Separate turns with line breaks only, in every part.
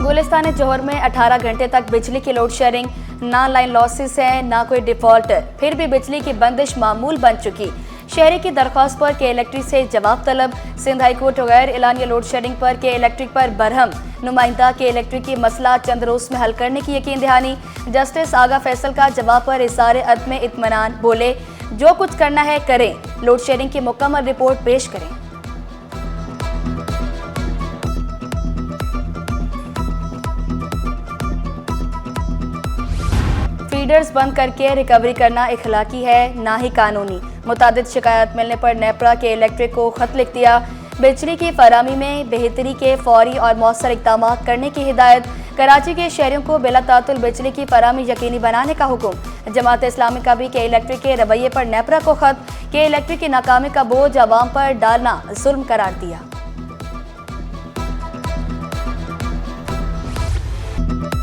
गुलिस्तान जौहर में 18 घंटे तक बिजली की लोड शेडिंग, ना लाइन लॉसेस है ना कोई डिफॉल्ट, फिर भी बिजली की बंदिश मामूल बन चुकी। शहरी की दरख्वास्त पर के इलेक्ट्रिक से जवाब तलब। सिंध हाई कोर्ट गैर एलानिया लोड शेडिंग पर के इलेक्ट्रिक पर बरहम। नुमाइंदा के इलेक्ट्रिक की मसला चंद रोज में हल करने की यकीन दहानी। जस्टिस आगा फैसल का जवाब पर इसारे अदम इत्मीनान, बोले जो कुछ करना है करें, लोड शेडिंग की मुकम्मल रिपोर्ट पेश करें। फीडर्स बंद करके रिकवरी करना इखलाकी है, ना ही कानूनी। मुतादिद शिकायत मिलने पर नेपरा के इलेक्ट्रिक को खत लिख दिया। बिजली की फराहमी में बेहतरी के फौरी और मौसर इक़दाम करने की हिदायत। कराची के शहरियों को बिला तातुल बिजली की फराहमी यकीनी बनाने का हुक्म। जमात इस्लामी का भी के इलेक्ट्रिक के रवैये पर नेपरा को खत। के इलेक्ट्रिक की नाकामी का बोझ अवाम पर डालना जुल्म करार दिया।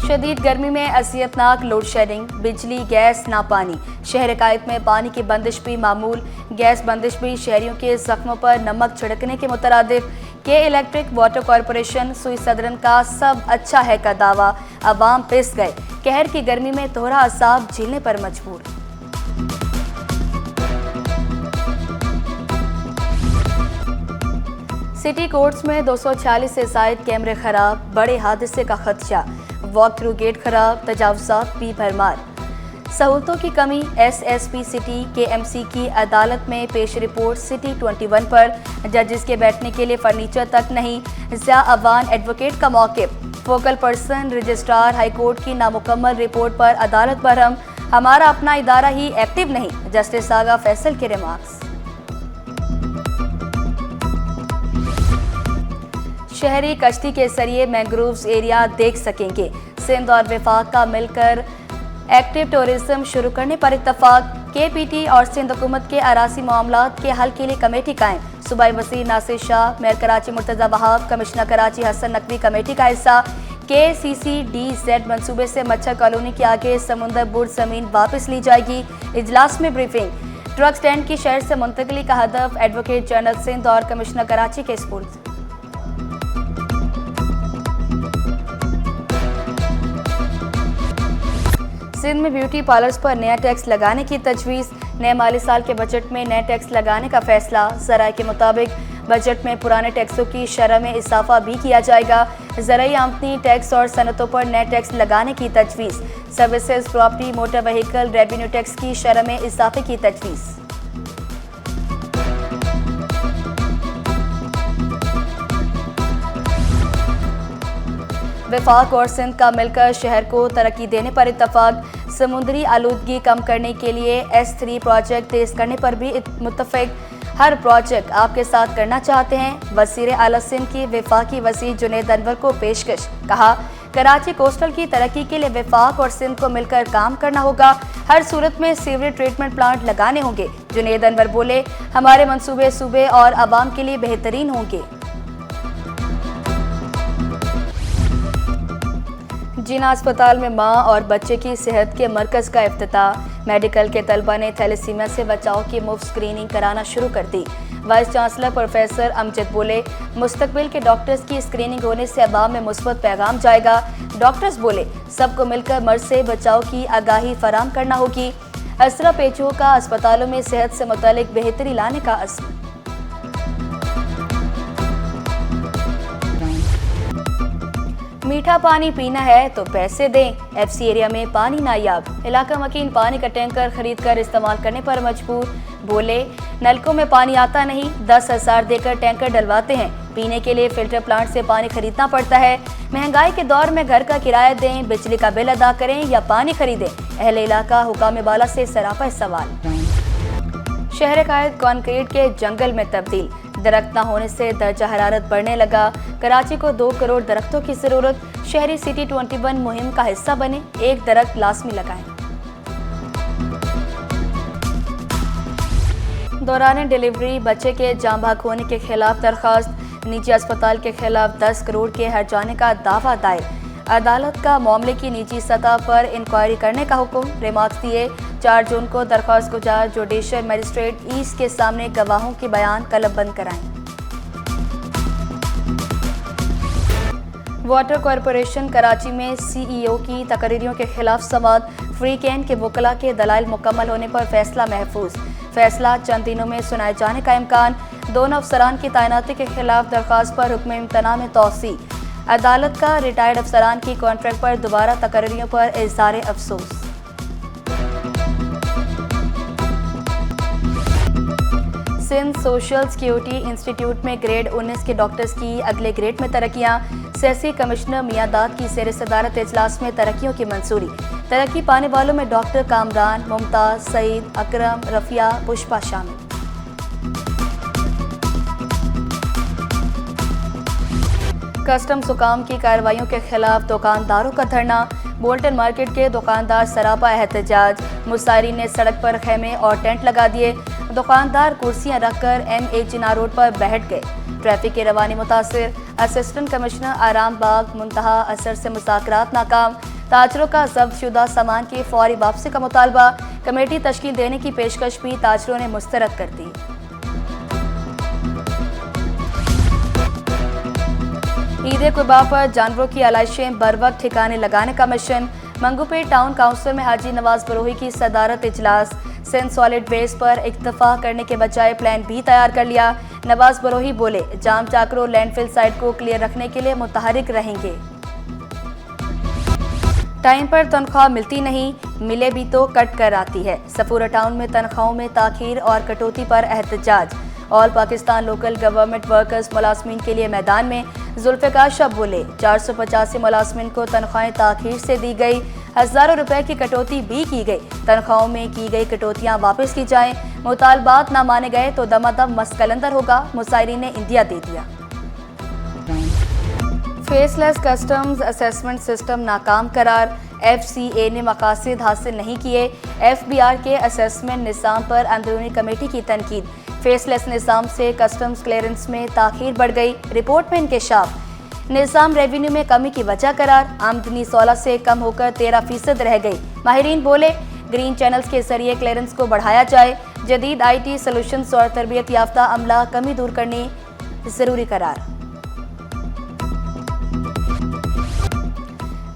शदीद गर्मी में असियतनाक लोड शेडिंग, बिजली गैस ना पानी। शहर कायद में पानी की बंदिश भी मामूल, गैस बंदिश भी शहरियों के जख्मों पर नमक छिड़कने के मुतरादिफ। के इलेक्ट्रिक वाटर कॉरपोरेशन सुई सदरन का सब अच्छा है का दावा, अवाम पिस गए। कहर की गर्मी में तोहरा असाब झेलने पर मजबूर। सिटी कोर्ट्स में 246 से जायद कैमरे खराब, बड़े हादसे का खदशा। वॉक थ्रू गेट खराब, तजावुज़ात भी भरमार। सहूलतों की कमी, SSP सिटी KMC की अदालत में पेश रिपोर्ट सिटी 21 पर। जजेस के बैठने के लिए फर्नीचर तक नहीं। ज़िया अवान एडवोकेट का मौक़िफ़। Focal person registrar high court की नामुकम्मल रिपोर्ट पर अदालत बरहम। हमारा अपना इदारा ही एक्टिव नहीं, जस्टिस आगा फैसल के रिमार्क्स। शहरी कश्ती के जरिए मैंग्रोव्स एरिया देख सकेंगे। सिंध और वफाक का मिलकर एक्टिव टूरिज्म शुरू करने पर इत्तफाक। KPT और सिंध हुकूमत के अरासी मामलात के हल के लिए कमेटी कायम। सूबाई वज़ीर Nasir Shah, mayor Karachi Murtaza Wahab, commissioner Karachi Hasan Naqvi committee का हिस्सा। KCCDZ मंसूबे से मच्छर कॉलोनी के आगे समुंदर बुर्ज जमीन वापस ली जाएगी। इजलास में ब्रीफिंग। ट्रक स्टैंड की शहर से मुंतकली का हदफ एडवोकेट जनरल सिंध और कमिश्नर कराची के स्पुर्द। सिंध में ब्यूटी पार्लर्स पर नया टैक्स लगाने की तजवीज़। नए माली साल के बजट में नए टैक्स लगाने का फैसला। ज़राए के मुताबिक बजट में पुराने टैक्सों की शरह में इजाफा भी किया जाएगा। ज़राई आमदनी टैक्स और सनतों पर नए टैक्स लगाने की तजवीज़। Services, property, motor vehicle, revenue tax की शरह में इजाफे की तजवीज़। वफाक और सिंध का मिलकर शहर को तरक्की देने पर इत्तफाक। समुद्री आलूदगी कम करने के लिए S3 प्रोजेक्ट तेज करने पर भी मुत्तफिक। हर प्रोजेक्ट आपके साथ करना चाहते हैं। वज़ीर आला सिंध की वफाकी वज़ीर जुनैद अनवर को पेशकश। कहा, कराची कोस्टल की तरक्की के लिए वफाक और सिंध को मिलकर काम करना होगा। हर सूरत में सीवरेज ट्रीटमेंट प्लांट लगाने होंगे। जुनैद अनवर बोले, हमारे मंसूबे सूबे और आवाम के लिए बेहतरीन होंगे। जिना अस्पताल में मां और बच्चे की सेहत के मरकज़ का इफ्तिताह। मेडिकल के तलबा ने थैलेसीमिया से बचाव की मुफ्त स्क्रीनिंग कराना शुरू कर दी। वाइस चांसलर प्रोफेसर अमजद बोले, मुस्तकबिल के डॉक्टर्स की स्क्रीनिंग होने से अवाम में मुस्बत पैगाम जाएगा। डॉक्टर्स बोले, सबको मिलकर मर्ज से बचाव की आगाही फराम करना होगी। असरा पेचो का अस्पतालों में सेहत से मुतालिक बेहतरी लाने का अज़्म। मीठा पानी पीना है तो पैसे दें। FC एरिया में पानी नायाब। इलाका मकीन पानी का टैंकर खरीद कर इस्तेमाल करने पर मजबूर। बोले, नलकों में पानी आता नहीं, 10,000 देकर टैंकर डलवाते हैं। पीने के लिए फिल्टर प्लांट से पानी खरीदना पड़ता है। महंगाई के दौर में घर का किराया दें, बिजली का बिल अदा करें या पानी खरीदें। अहले इलाका हुकाम बाला से सरापा सवाल। शहर कायद कंक्रीट के जंगल में तब्दील। दरख्त न होने से दर्जा हरारत बढ़ने लगा। कराची को 2 करोड़ दरख्तों की जरूरत। शहरी सिटी 21 मुहिम का हिस्सा बने, 1 दरख्त लाजमी लगाएं। दौरान डिलीवरी बच्चे के जाँ भाग होने के खिलाफ दरखास्त। निजी अस्पताल के खिलाफ 10 करोड़ के हर्जाने का दावा दायर। अदालत का मामले की निजी सतह पर इंक्वायरी करने का हुक्म। रिमार्क्स दिए। 4 जून को दरख्वास्त गुजार जुडिशल मजिस्ट्रेट ईस्ट के सामने गवाहों के बयान कलमबंद कराएं। वाटर कॉरपोरेशन कराची में सीईओ की तकरीरों के खिलाफ समाअत, फ्री कैन के वकला के दलाइल मुकम्मल होने पर फैसला महफूज। फैसला चंद दिनों में सुनाए जाने का इम्कान। दोनों अफसरान की तैनाती के खिलाफ दरख्वास्त पर हुक्म इम्तना में तौसी। अदालत का रिटायर्ड अफसरान की कॉन्ट्रैक्ट पर दोबारा तकरीरों पर इज़हार अफसोस। सिंध सोशल सिक्योरिटी इंस्टीट्यूट में ग्रेड 19 के डॉक्टर्स की अगले ग्रेड में तरक्कियां। सियासी कमिश्नर मियादाद की सैर सदारत इजलास में तरक्कियों की मंजूरी। तरक्की पाने वालों में डॉक्टर कामरान, मुमताज, सईद, अकरम, रफिया, पुष्पा शामिल। कस्टम्स हुकाम की कार्रवाइयों के खिलाफ दुकानदारों का धरना। बोल्टन मार्केट के दुकानदार सरापा एहतजाज। मुसायरीन ने सड़क पर खेमे और टेंट लगा दिए। दुकानदार कुर्सियां रखकर MA जिन्ना रोड पर बैठ गए। ट्रैफिक की रवानी मुतासिर। असिस्टेंट कमिश्नर आराम बाग मुंतहा असर से मुज़ाकरात नाकाम। ताजरों का जब्तशुदा सामान की फौरी वापसी का मुतालबा। कमेटी तश्कील देने की पेशकश भी ताजरों ने मुस्तरद कर दी। ईद कुर्बा पर जानवरों की आलाइशें बर वक्त ठिकाने लगाने का मिशन। मंगूपेट टाउन काउंसिल में हाजी नवाज बरोही की सदारत इजलास। सिंध सॉलिड वेस्ट पर इक्तफा करने के बजाय प्लान भी तैयार कर लिया। नवाज बरोही बोले, जाम चाकरो लैंडफिल साइट को क्लियर रखने के लिए मुतहरिक रहेंगे। टाइम पर तनख्वाह मिलती नहीं, मिले भी तो कट कर आती है। सफूरा टाउन में तनख्वाहों में ताखीर और कटौती पर एहतजाज। All Pakistan local government workers मुलाजमीन के लिए मैदान में। जुल्फ़िकार शब बोले, 485 मुलाजमीन को तनख्वाहें ताखीर से दी गई। हज़ारों रुपए की कटौती भी की गई। तनख्वाहों में की गई कटौतियां वापस की जाएं। मुतालबात ना माने गए तो दमादम मस्कलंदर होगा। मुसायरीन ने इंदिया दे दिया। फेसलेस कस्टम्स असेसमेंट सिस्टम नाकाम करार। FCA ने मकासद हासिल नहीं किए। FBR के असेसमेंट निज़ाम पर अंदरूनी कमेटी की तनकीद। फेसलेस निज़ाम से कस्टम्स क्लियरेंस में ताखीर बढ़ गई। रिपोर्ट में इंकशाफ। निज़ाम रेवेन्यू में कमी की वजह करार। आमदनी 16 से कम होकर 13% रह गई। माहिरीन बोले, ग्रीन चैनल्स के जरिए क्लियरेंस को बढ़ाया जाए। जदीद IT सोल्यूशंस और तरबियत याफ्ता अमला कमी दूर करनी जरूरी करार।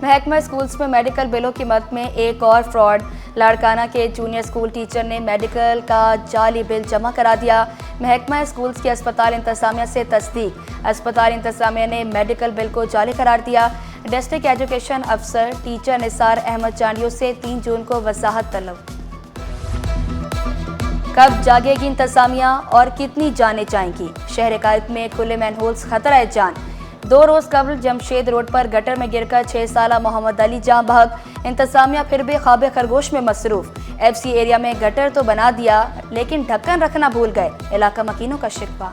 महकमा स्कूल्स में मेडिकल बिलों की मद में एक और फ्रॉड। लाड़काना के जूनियर स्कूल टीचर ने मेडिकल का जाली बिल जमा करा दिया। महकमा स्कूल्स की अस्पताल इंतजामिया से तस्दीक। अस्पताल इंतजामिया ने मेडिकल बिल को जाली करार दिया। डिस्ट्रिक्ट एजुकेशन अफसर टीचर निसार अहमद चांडियों से 3 जून को वजाहत तलब। कब जागेगी इंतजामिया और कितनी जानें जाएंगी? शहर कायद में खुले मैनहोल्स खतरा है जान। 2 रोज कबल जमशेद रोड पर गटर में गिरकर 6 साला मोहम्मद अली जाँ बहक। इंतजामिया फिर भी ख्वाब खरगोश में मसरूफ। FC एरिया में गटर तो बना दिया लेकिन ढक्कन रखना भूल गए। इलाका मकीनों का शिकवा।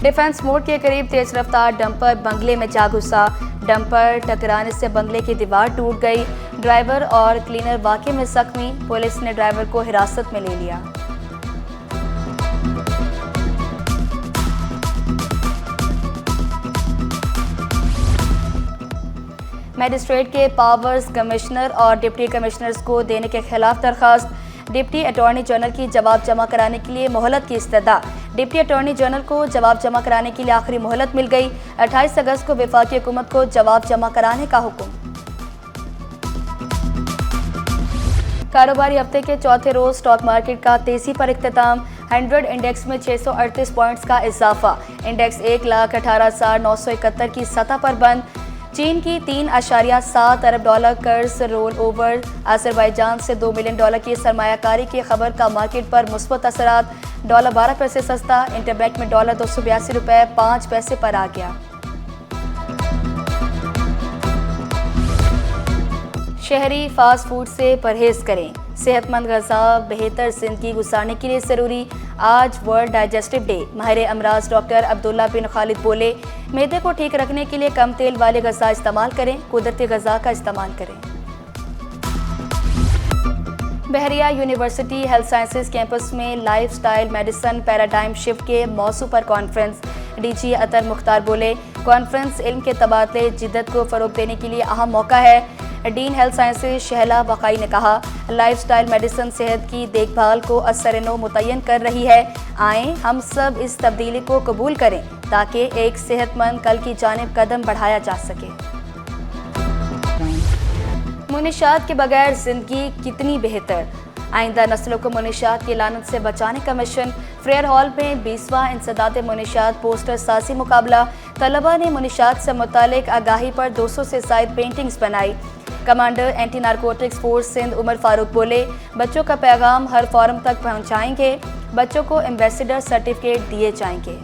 डिफेंस मोड़ के करीब तेज रफ्तार डंपर बंगले में जा घुसा। डंपर टकराने से बंगले की दीवार टूट गई। ड्राइवर और क्लीनर वाकई में जख्मी। पुलिस ने ड्राइवर को हिरासत में ले लिया। मैजिस्ट्रेट के पावर्स कमिश्नर और डिप्टी कमिश्नर्स को देने के खिलाफ दरखास्त। डिप्टी अटॉर्नी जनरल की जवाब जमा कराने के लिए मोहलत की इस्तदा। डिप्टी अटॉर्नी जनरल को जवाब जमा कराने के लिए आखिरी मोहलत मिल गई। 28 अगस्त को वफाकी हुकूमत को जवाब जमा कराने का हुक्म। कारोबारी हफ्ते के चौथे रोज स्टॉक मार्केट का तेजी पर इख्तिताम। 100 इंडेक्स में 638 पॉइंट्स का इजाफा। इंडेक्स 1,18,971 की सतह पर बंद। चीन की $3.7 अरब कर्ज रोल ओवर। अजरबैजान से $2 मिलियन की सरमायाकारी की खबर का मार्केट पर मुस्बत असरात। डॉलर 12 पैसे सस्ता। इंटरबैंक में डॉलर 282 रुपये 5 पैसे पर आ गया। शहरी फास्ट फूड से परहेज करें। सेहतमंद ग़िज़ा बेहतर ज़िंदगी गुजारने के लिए ज़रूरी। आज वर्ल्ड डाइजेस्टिव डे। माहिर अमराज डॉक्टर अब्दुल्ला बिन खालिद बोले, मैदे को ठीक रखने के लिए कम तेल वाले ग़िज़ा इस्तेमाल करें, कुदरती ग़िज़ा का इस्तेमाल करें। बहरिया यूनिवर्सिटी हेल्थ साइंसेज कैंपस में life style medicine paradigm shift के मौजू पर कॉन्फ्रेंस। DG अतर मुख्तार बोले, कॉन्फ्रेंस इल्म के तबादले जिद्दत को फ़रोग़ देने के लिए अहम मौका है। डीन हेल्थ साइंसेज शहला बकाई ने कहा, लाइफ स्टाइल मेडिसिन सेहत की देखभाल को असर-ए-नो मुतय्यन कर रही है। आएँ हम सब इस तब्दीली को कबूल करें। ताकि एक सेहतमंद कल की जानिब कदम बढ़ाया जा सके। मुनिशात के बगैर जिंदगी कितनी बेहतर, आइंदा नस्लों को मुनिशात की लानत से बचाने का मिशन। फ्रेयर हॉल में 20वां इंसदाद मुनिशात पोस्टर साजी मुकाबला। तलबा ने मुनिशात से मुतालिक आगाही पर 200 से ज़ायद पेंटिंग्स बनाई। Commander anti narcotics force Sindh Umar Farooq बोले, बच्चों का पैगाम हर फॉरम तक पहुंचाएंगे, बच्चों को एम्बेसडर सर्टिफिकेट दिए जाएंगे।